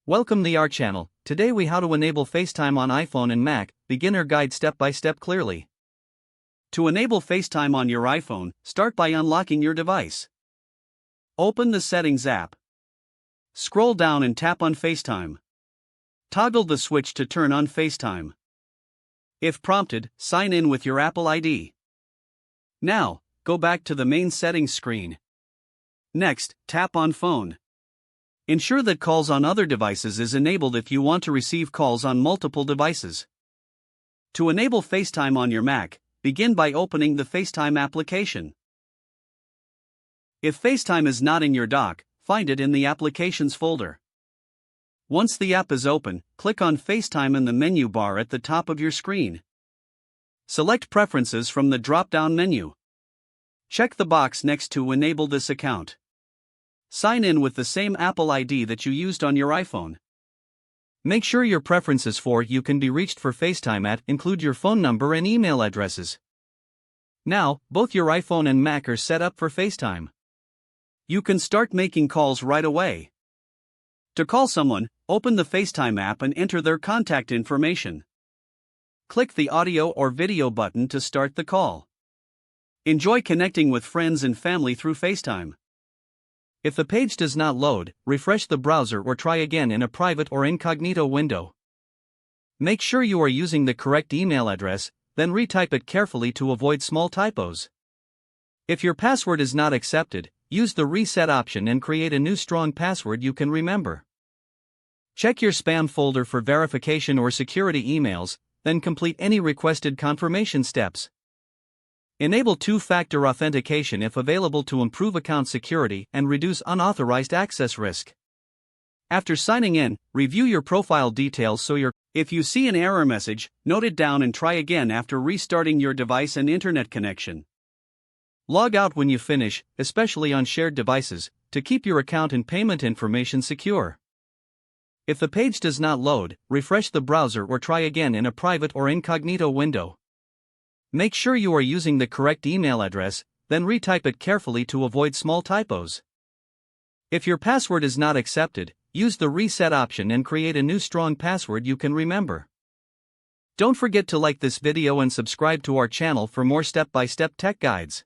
Welcome to our channel. Today we how to enable FaceTime on iPhone and Mac, beginner guide step by step clearly. To enable FaceTime on your iPhone, start by unlocking your device. Open the Settings app. Scroll down and tap on FaceTime. Toggle the switch to turn on FaceTime. If prompted, sign in with your Apple ID. Now, go back to the main settings screen. Next, tap on Phone. Ensure that calls on other devices is enabled if you want to receive calls on multiple devices. To enable FaceTime on your Mac, begin by opening the FaceTime application. If FaceTime is not in your dock, find it in the Applications folder. Once the app is open, click on FaceTime in the menu bar at the top of your screen. Select Preferences from the drop-down menu. Check the box next to Enable this account. Sign in with the same Apple ID that you used on your iPhone. Make sure your preferences for you can be reached for FaceTime at include your phone number and email addresses. Now, both your iPhone and Mac are set up for FaceTime. You can start making calls right away. To call someone, open the FaceTime app and enter their contact information. Click the audio or video button to start the call. Enjoy connecting with friends and family through FaceTime. If the page does not load, refresh the browser or try again in a private or incognito window. Make sure you are using the correct email address, then retype it carefully to avoid small typos. If your password is not accepted, use the reset option and create a new strong password you can remember. Check your spam folder for verification or security emails, then complete any requested confirmation steps. Enable two-factor authentication if available to improve account security and reduce unauthorized access risk. After signing in, review your profile details if you see an error message, note it down and try again after restarting your device and internet connection. Log out when you finish, especially on shared devices, to keep your account and payment information secure. If the page does not load, refresh the browser or try again in a private or incognito window. Make sure you are using the correct email address, then retype it carefully to avoid small typos. If your password is not accepted, use the reset option and create a new strong password you can remember. Don't forget to like this video and subscribe to our channel for more step-by-step tech guides.